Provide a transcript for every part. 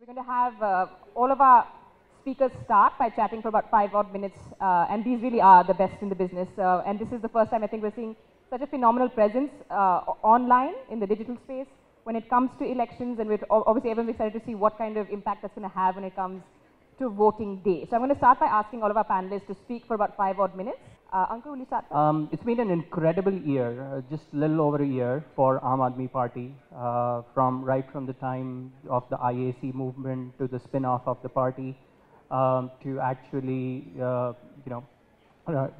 We're going to have all of our speakers start by chatting for about 5 odd minutes, and these really are the best in the business. And this is the first time I think we're seeing such a phenomenal presence online in the digital space when it comes to elections, and we're obviously everyone's excited to see what kind of impact that's going to have when it comes to voting day. So I'm going to start by asking all of our panelists to speak for about 5 odd minutes. Ankur, will you start first? It's been an incredible year, just a little over a year for Aam Aadmi Party, right from the time of the IAC movement to the spin-off of the party, to actually,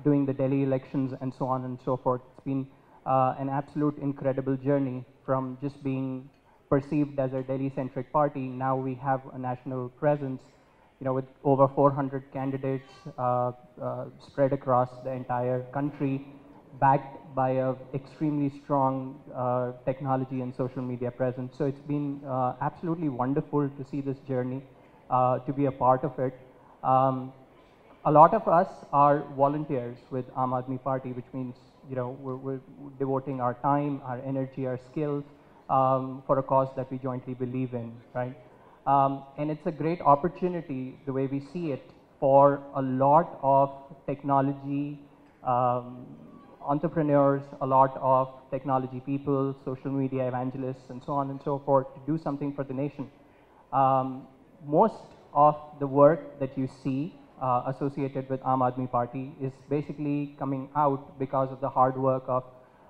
doing the Delhi elections and so on and so forth. It's been an absolute incredible journey from just being perceived as a Delhi-centric party. Now we have a national presence, with over 400 candidates spread across the entire country, backed by a extremely strong technology and social media presence. So it's been absolutely wonderful to see this journey, to be a part of it. A lot of us are volunteers with Aam Aadmi Party, which means we're devoting our time, our energy, our skills for a cause that we jointly believe in, right? And it's a great opportunity, the way we see it, for a lot of technology entrepreneurs, a lot of technology people, social media evangelists, and so on and so forth, to do something for the nation. Most of the work that you see associated with Aam Aadmi Party is basically coming out because of the hard work of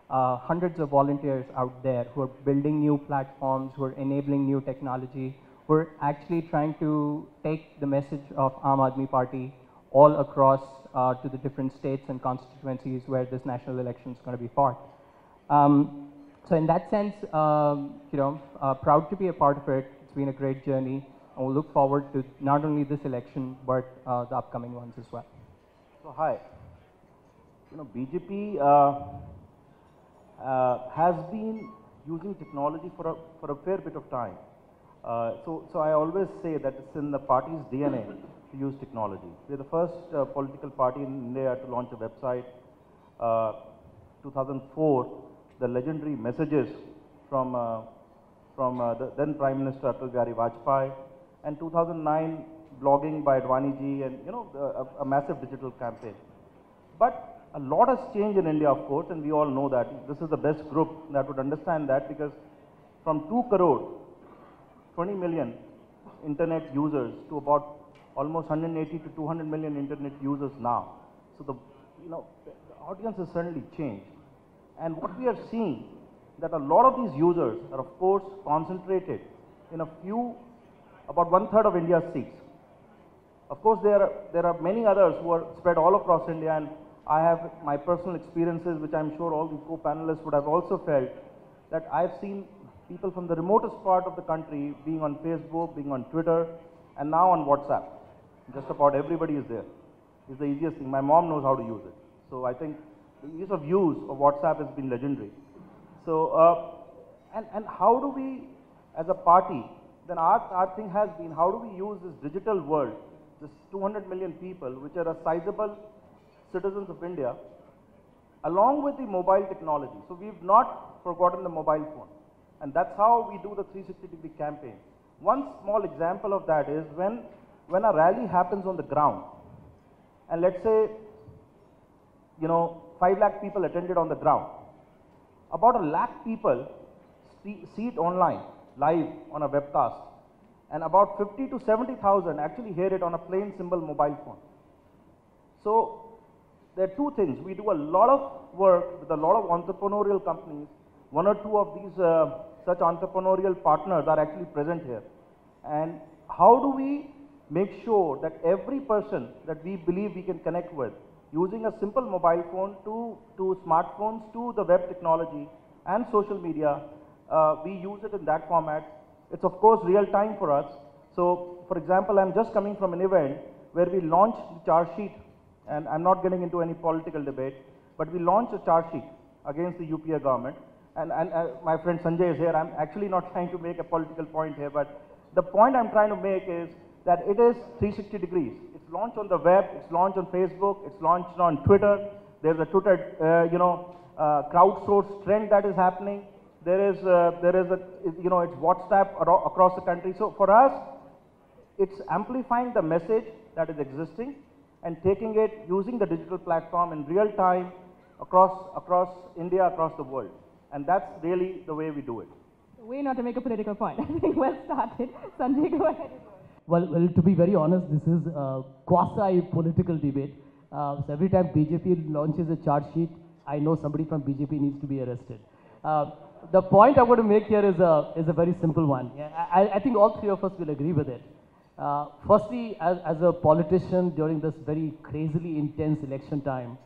hundreds of volunteers out there who are building new platforms, who are enabling new technology. We're actually trying to take the message of Aam Aadmi Party all across to the different states and constituencies where this national election is going to be fought. So in that sense, proud to be a part of it. It's been a great journey, and we'll look forward to not only this election, but the upcoming ones as well. So hi, BJP has been using technology for a fair bit of time. So I always say that it's in the party's DNA to use technology. We're the first political party in India to launch a website. 2004, the legendary messages from the then Prime Minister Atal Bihari Vajpayee, and 2009 blogging by Advani ji, and a massive digital campaign. But a lot has changed in India, of course, and we all know that. This is the best group that would understand that, because from 2 crore 20 million internet users to about almost 180 to 200 million internet users now. So the audience has certainly changed. And what we are seeing, that a lot of these users are of course concentrated in a few, about 1/3 of India's seats. Of course there are many others who are spread all across India, and I have my personal experiences, which I'm sure all the co-panelists would have also felt, that I've seen people from the remotest part of the country being on Facebook, being on Twitter, and now on WhatsApp. Just about everybody is there. It's the easiest thing. My mom knows how to use it. So I think the ease of use of WhatsApp has been legendary. So, and how do we, as a party, then our thing has been, how do we use this digital world, this 200 million people, which are a sizable citizens of India, along with the mobile technology. So we've not forgotten the mobile phone. And that's how we do the 360-degree campaign. One small example of that is when a rally happens on the ground, and let's say, 5 lakh people attended on the ground. About 1 lakh people see it online, live on a webcast, and about 50 to 70,000 actually hear it on a plain, simple mobile phone. So there are two things. We do a lot of work with a lot of entrepreneurial companies. 1 or 2 of these such entrepreneurial partners are actually present here. And how do we make sure that every person that we believe we can connect with, using a simple mobile phone to smartphones, to the web technology and social media, we use it in that format. It's of course real time for us. So for example, I'm just coming from an event where we launched the charge sheet, and I'm not getting into any political debate, but we launched a charge sheet against the UPA government. And my friend Sanjay is here. I'm actually not trying to make a political point here, but the point I'm trying to make is that it is 360 degrees. It's launched on the web, it's launched on Facebook, it's launched on Twitter. There's a Twitter, crowdsourced trend that is happening. There is a, it's WhatsApp across the country. So for us, it's amplifying the message that is existing and taking it, using the digital platform in real time across India, across the world. And that's really the way we do it. Way not to make a political point. I think well started. Sanjay, go ahead. Well, to be very honest, this is a quasi-political debate. So every time BJP launches a charge sheet, I know somebody from BJP needs to be arrested. The point I want to make here is a very simple one. Yeah, I think all three of us will agree with it. Firstly, as a politician during this very crazily intense election time,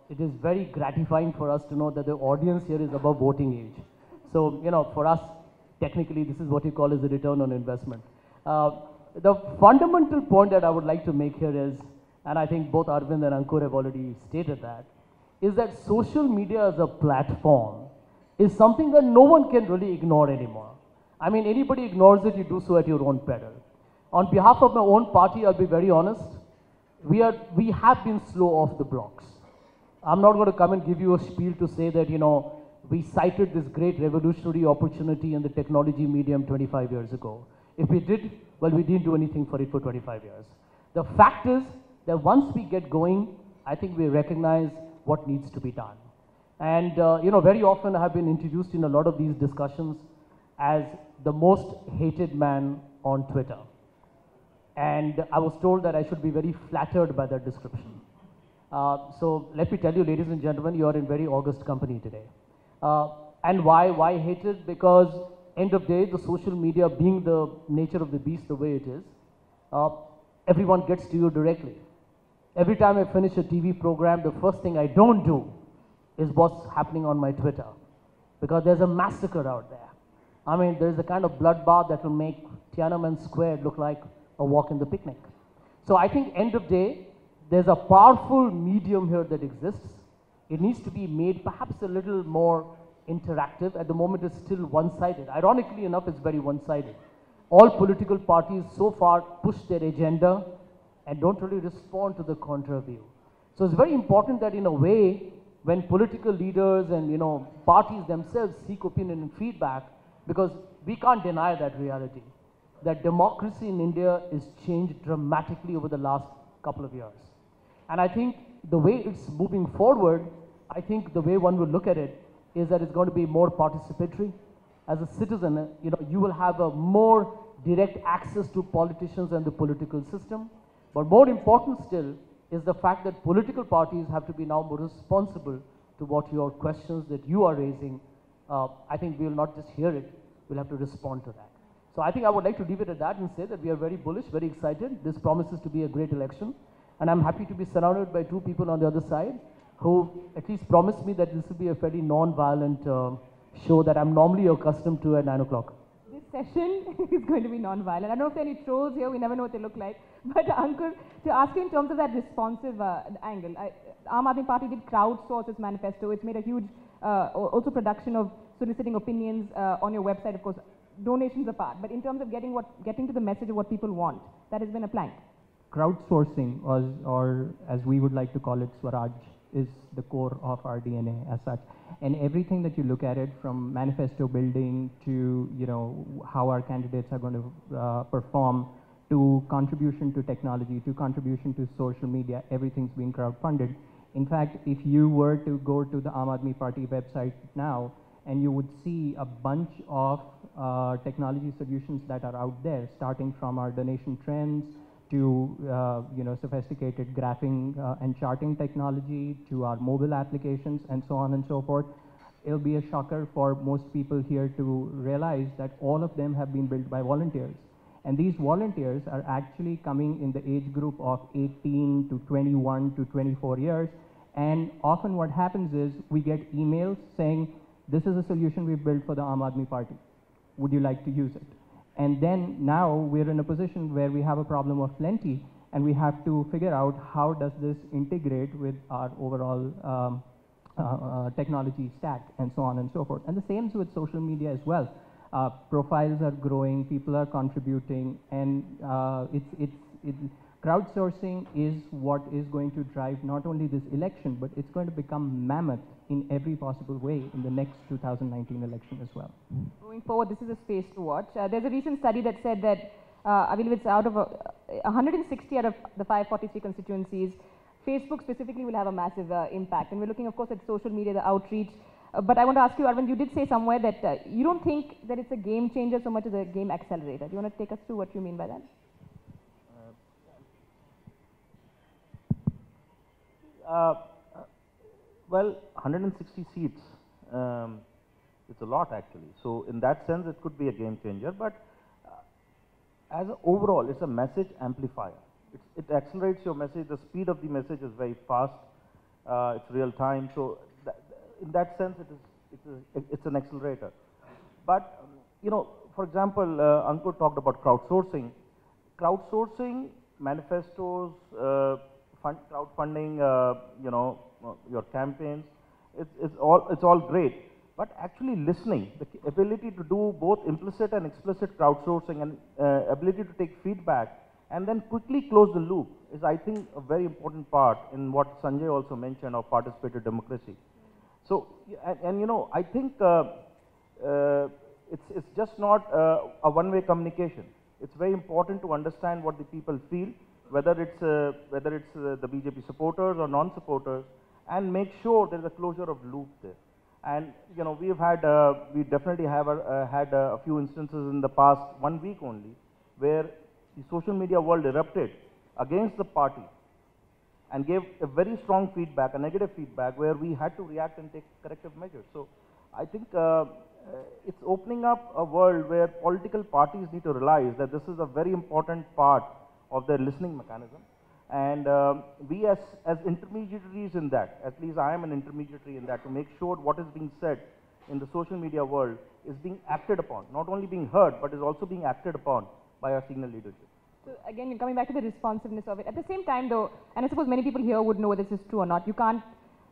it is very gratifying for us to know that the audience here is above voting age. So, you know, for us, technically, this is what you call as a return on investment. The fundamental point that I would like to make here is, and I think both Arvind and Ankur have already stated that, is that social media as a platform is something that no one can really ignore anymore. I mean, anybody ignores it, you do so at your own peril. On behalf of my own party, I'll be very honest, we have been slow off the blocks. I'm not going to come and give you a spiel to say that, you know, we cited this great revolutionary opportunity in the technology medium 25 years ago. If we did, well, we didn't do anything for it for 25 years. The fact is that once we get going, I think we recognize what needs to be done. And, you know, very often I have been introduced in a lot of these discussions as the most hated man on Twitter. And I was told that I should be very flattered by that description. So let me tell you, ladies and gentlemen, you are in very august company today. And why hated? Because end of day, the social media being the nature of the beast the way it is, everyone gets to you directly. Every time I finish a TV program, the first thing I don't do is what's happening on my Twitter. Because there's a massacre out there. I mean, there's a kind of bloodbath that will make Tiananmen Square look like a walk in the picnic. So I think end of day, there's a powerful medium here that exists. It needs to be made perhaps a little more interactive. At the moment, it's still one-sided. Ironically enough, it's very one-sided. All political parties so far push their agenda and don't really respond to the counter view. So it's very important that in a way, when political leaders and, you know, parties themselves seek opinion and feedback, because we can't deny that reality, that democracy in India is changed dramatically over the last couple of years. And I think the way it's moving forward, I think the way one will look at it is that it's going to be more participatory. As a citizen, you know, you will have a more direct access to politicians and the political system. But more important still is the fact that political parties have to be now more responsible to what your questions that you are raising. I think we will not just hear it, we'll have to respond to that. So I think I would like to leave it at that and say that we are very bullish, very excited. This promises to be a great election. And I'm happy to be surrounded by two people on the other side who at least promised me that this will be a fairly non-violent show that I'm normally accustomed to at 9 o'clock. This session is going to be non-violent. I don't know if there are any trolls here, we never know what they look like. But Ankur, to ask you in terms of that responsive angle, Aam Aadmi Party did crowdsource its manifesto. It's made a huge also production of soliciting opinions on your website, of course, donations apart. But in terms of getting to the message of what people want, that has been a plank. Crowdsourcing, or as we would like to call it, Swaraj, is the core of our DNA as such. And everything that you look at it, from manifesto building to, you know, how our candidates are going to perform, to contribution to technology, to contribution to social media, everything's being crowdfunded. In fact, if you were to go to the Aam Aadmi Party website now, and you would see a bunch of technology solutions that are out there, starting from our donation trends, to you know, sophisticated graphing and charting technology, to our mobile applications, and so on and so forth. It'll be a shocker for most people here to realize that all of them have been built by volunteers. And these volunteers are actually coming in the age group of 18 to 21 to 24 years. And often what happens is we get emails saying, this is a solution we've built for the Aam Aadmi Party. Would you like to use it? And then now we're in a position where we have a problem of plenty, and we have to figure out how does this integrate with our overall technology stack, and so on and so forth. And the same with social media as well. Profiles are growing, people are contributing, and crowdsourcing is what is going to drive not only this election, but it's going to become mammoth in every possible way in the next 2019 election as well. Going forward, this is a space to watch. There's a recent study that said that I believe it's out of 160 out of the 543 constituencies. Facebook specifically will have a massive impact. And we're looking, of course, at social media, the outreach. But I want to ask you, Arvind, you did say somewhere that you don't think that it's a game changer so much as a game accelerator. Do you want to take us through what you mean by that? Well, 160 seats, it's a lot actually. So in that sense, it could be a game changer. But as a overall, it's a message amplifier. It accelerates your message. The speed of the message is very fast. It's real time. So in that sense, it's an accelerator. But you know, for example, Ankur talked about crowdsourcing. Crowdsourcing manifestos, crowdfunding, you know, your campaigns. It's all great. But actually listening, the ability to do both implicit and explicit crowdsourcing and ability to take feedback and then quickly close the loop is, I think, a very important part in what Sanjay also mentioned of participatory democracy. So, and you know, I think it's just not a one-way communication. It's very important to understand what the people feel, whether it's the BJP supporters or non-supporters, and make sure there is a closure of loop there. And you know, we definitely have had a few instances in the past 1 week only, where the social media world erupted against the party and gave a very strong feedback, a negative feedback, where we had to react and take corrective measures. So I think it's opening up a world where political parties need to realize that this is a very important part of their listening mechanism. And we as intermediaries in that, at least I am an intermediary in that, to make sure what is being said in the social media world is being acted upon, not only being heard, but is also being acted upon by our senior leadership. So again, coming back to the responsiveness of it, at the same time though, and I suppose many people here would know whether this is true or not, you can't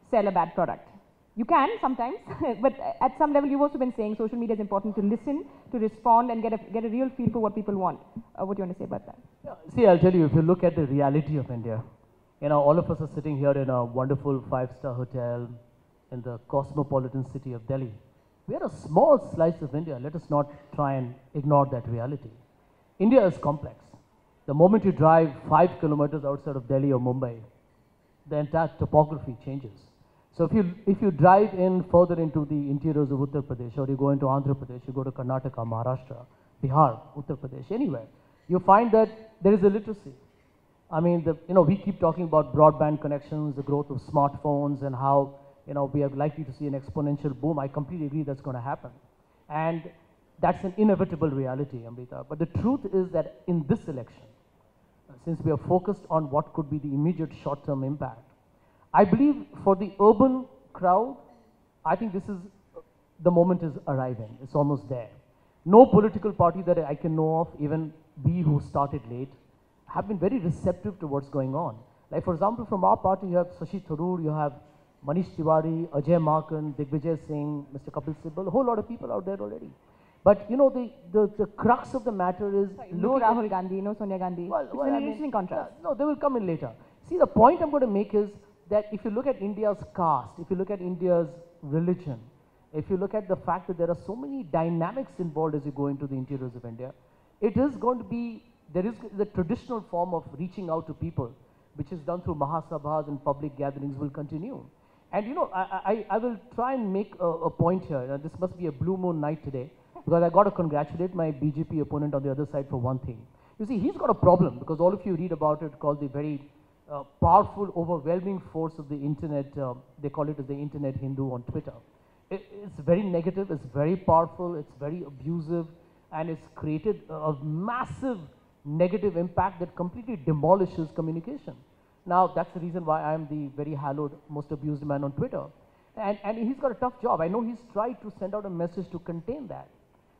sell a bad product. You can sometimes, but at some level you've also been saying social media is important to listen, to respond and get a real feel for what people want. What do you want to say about that? Yeah, see, I'll tell you, if you look at the reality of India, you know, all of us are sitting here in a wonderful 5-star hotel in the cosmopolitan city of Delhi. We are a small slice of India. Let us not try and ignore that reality. India is complex. The moment you drive 5 kilometers outside of Delhi or Mumbai, the entire topography changes. So if you drive in further into the interiors of Uttar Pradesh, or you go into Andhra Pradesh, you go to Karnataka, Maharashtra, Bihar, Uttar Pradesh, anywhere, you find that there is illiteracy. I mean, you know, we keep talking about broadband connections, the growth of smartphones, and how, you know, we are likely to see an exponential boom. I completely agree that's going to happen. And that's an inevitable reality, Amrita. But the truth is that in this election, since we are focused on what could be the immediate short-term impact, I believe for the urban crowd, I think this is, the moment is arriving. It's almost there. No political party that I can know of, even we who started late, have been very receptive to what's going on. Like for example, from our party, you have Shashi Tharoor, you have Manish Tiwari, Ajay Markan, Digvijay Singh, Mr. Kapil Sibal, a whole lot of people out there already. But you know, the crux of the matter is... Sorry, no Rahul Gandhi, no Sonia Gandhi. Well, it's an interesting contrast. No, they will come in later. See, the point I'm going to make is that if you look at India's caste, if you look at India's religion, if you look at the fact that there are so many dynamics involved as you go into the interiors of India, it is going to be, there is the traditional form of reaching out to people, which is done through Mahasabhas and public gatherings, will continue. And you know, I will try and make a point here. Now, this must be a blue moon night today, because I got to congratulate my BJP opponent on the other side for one thing. You see, he's got a problem, because all of you read about it, called the very powerful, overwhelming force of the internet. They call it as the internet Hindu on Twitter. It's very negative, it's very powerful, it's very abusive, and it's created a massive negative impact that completely demolishes communication. Now, that's the reason why I'm the very hallowed, most abused man on Twitter. And he's got a tough job. I know he's tried to send out a message to contain that.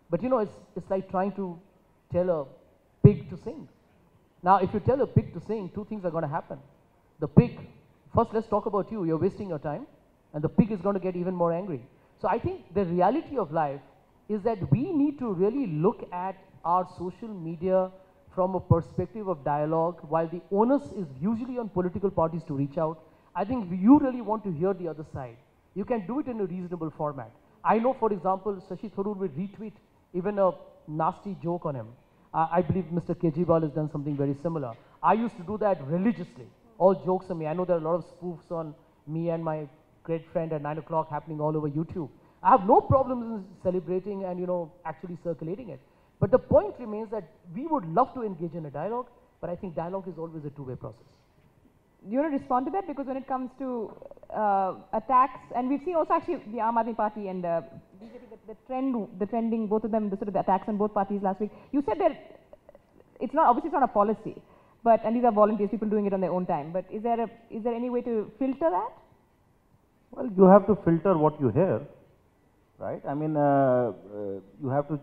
But you know, it's like trying to tell a pig to sing. Now, if you tell a pig to sing, two things are going to happen. The pig, first let's talk about you, you're wasting your time, and the pig is going to get even more angry. So I think the reality of life is that we need to really look at our social media from a perspective of dialogue. While the onus is usually on political parties to reach out, I think if you really want to hear the other side, you can do it in a reasonable format. I know, for example, Shashi Tharoor will retweet even a nasty joke on him. I believe Mr. Kejriwal has done something very similar. I used to do that religiously. All jokes on me. I know there are a lot of spoofs on me and my great friend at 9 o'clock happening all over YouTube. I have no problems in celebrating and, actually circulating it. But the point remains that we would love to engage in a dialogue, but I think dialogue is always a two-way process. Do you want to respond to that? Because when it comes to attacks, and we've seen also actually the Aam Aadmi Party and BJP, the trending, both of them, the sort of the attacks on both parties last week. You said that it's not, obviously it's not a policy, and these are volunteers, people doing it on their own time. But is there any way to filter that? Well, you have to filter what you hear, right? I mean, you have to,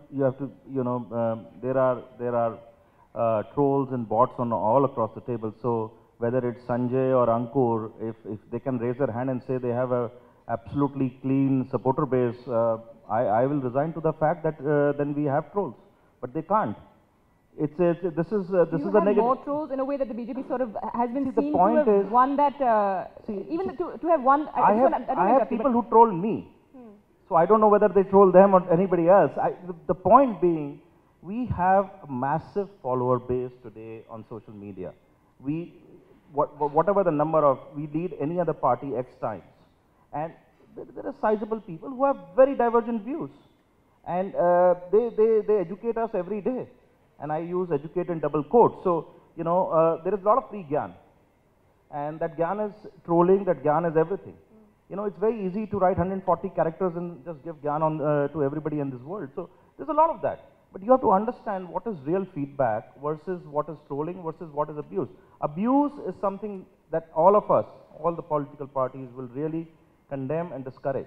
there are trolls and bots on all across the table. So whether it's Sanjay or Ankur, if they can raise their hand and say they have a absolutely clean supporter base, I will resign to the fact that then we have trolls, but they can't. This is a negative. More trolls in a way that the BJP sort of has been seen the point to have is, won that. Even to have won. I have people who troll me, so I don't know whether they troll them or anybody else. The point being, we have a massive follower base today on social media. Whatever the number of, we lead any other party X times, and there are sizable people who have very divergent views, and they educate us every day. And I use educate in double quotes. So, there is a lot of free gyan. And that gyan is trolling, that gyan is everything. It's very easy to write 140 characters and just give gyan to everybody in this world. So, there's a lot of that. But you have to understand what is real feedback versus what is trolling versus what is abuse. Abuse is something that all of us, all the political parties will really condemn and discourage.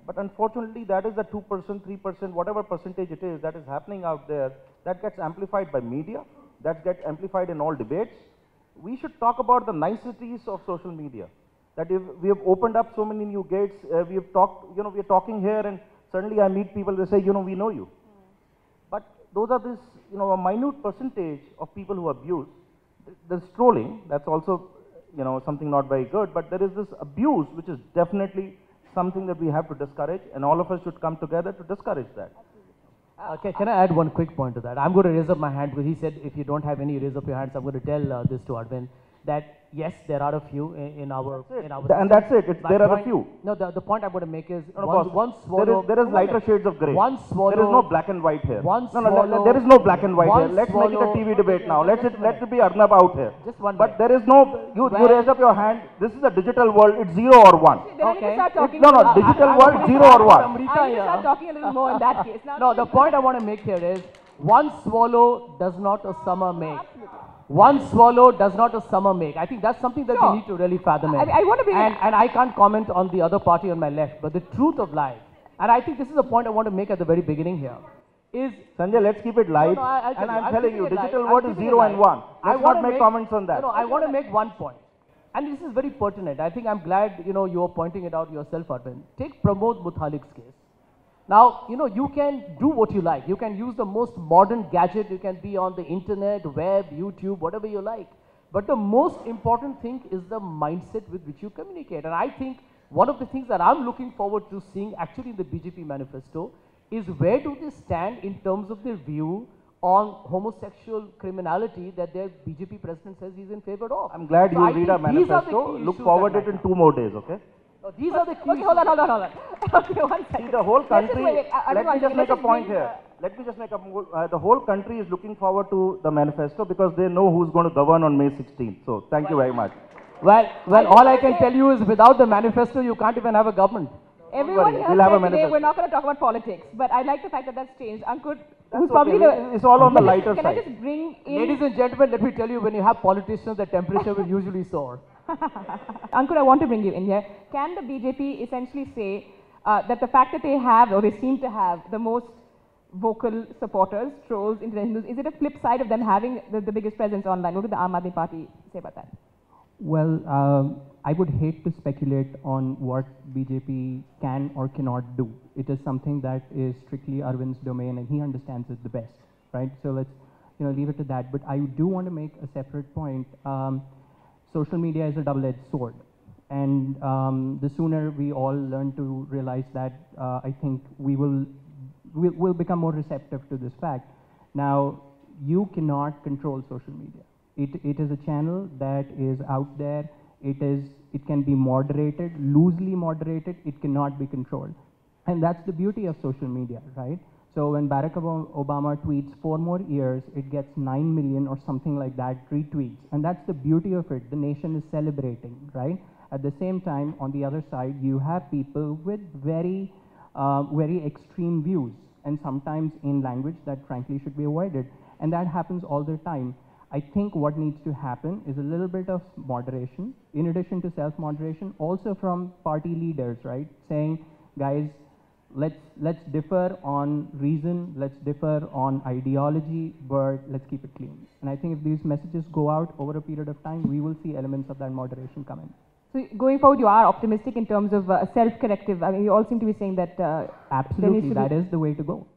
But unfortunately, that is the 2%, 3%, whatever percentage it is that is happening out there, that gets amplified by media, that gets amplified in all debates. We should talk about the niceties of social media. That if we have opened up so many new gates, we have talked, we are talking here and suddenly I meet people, they say, we know you. But those are this, a minute percentage of people who abuse. There's trolling, that's also, something not very good, but there is this abuse, which is definitely something that we have to discourage, and all of us should come together to discourage that. Can I add one quick point to that? I'm going to raise up my hand because he said if you don't have any, raise up your hands. I'm going to tell this to Arvind that yes, there are a few in our and that's it. There are a few. No, the point I'm going to make is one swallow. There is lighter shades of grey. One swallow. There is no black and white here. No, there is no black and white here. Let's make it a TV debate now. Let it be Arnab out here. Just one. But there is no. You raise up your hand. This is a digital world. It's 0 or 1. Okay. Digital world 0 or 1. I need to start talking a little more in that case. No, the point I want to make here is one swallow does not a summer make. One swallow does not a summer make. I think that's something that we need to really fathom. I want to bring and I can't comment on the other party on my left, but the truth of life, and I think this is the point I want to make at the very beginning here, is... Sanjay, let's keep it light. And I'm telling you, digital world is 0 and 1. Let's not make comments on that. No, I want to make one point. And this is very pertinent. I think I'm glad, you are pointing it out yourself, Arvind. Take Pramod Muthalik's case. Now, you can do what you like. You can use the most modern gadget. You can be on the internet, web, YouTube, whatever you like. But the most important thing is the mindset with which you communicate. And I think one of the things that I'm looking forward to seeing actually in the BJP manifesto is where do they stand in terms of their view on homosexual criminality that their BJP president says he's in favor of. I'm glad you read our manifesto. Look forward it in 2 more days, okay? No, these are the key. Okay, hold on. Okay, 1 second. See, the whole country, let me just make a point here. The whole country is looking forward to the manifesto because they know who's going to govern on May 16th. So, thank you very much. Well, all I can tell you is without the manifesto, you can't even have a government. Everyone here said today we're not going to talk about politics, but I like the fact that that's changed. Ankur, who's probably it's all on the lighter side. Can I just bring in... Ladies and gentlemen, let me tell you, when you have politicians, the temperature will usually soar. Ankur, I want to bring you in here. Can the BJP essentially say that the fact that they have, or they seem to have, the most vocal supporters, trolls, internet Hindus, is it a flip side of them having the biggest presence online? What did the Aam Aadmi Party say about that? Well, I would hate to speculate on what BJP can or cannot do. It is something that is strictly Arvind's domain and he understands it the best, right? So let's leave it to that. But I do want to make a separate point. Social media is a double-edged sword. And the sooner we all learn to realize that, I think we'll become more receptive to this fact. Now, you cannot control social media. It is a channel that is out there. It can be moderated, loosely moderated. It cannot be controlled. And that's the beauty of social media, right? So when Barack Obama tweets 4 more years, it gets 9 million or something like that retweets. And that's the beauty of it. The nation is celebrating, right? At the same time, on the other side, you have people with very, very extreme views, and sometimes in language that frankly should be avoided. And that happens all the time. I think what needs to happen is a little bit of moderation, in addition to self-moderation, also from party leaders, right? Saying, guys, let's differ on reason, let's differ on ideology, but let's keep it clean. And I think if these messages go out over a period of time, we will see elements of that moderation come in. So going forward, you are optimistic in terms of self-corrective. I mean, you all seem to be saying that Absolutely, that is the way to go.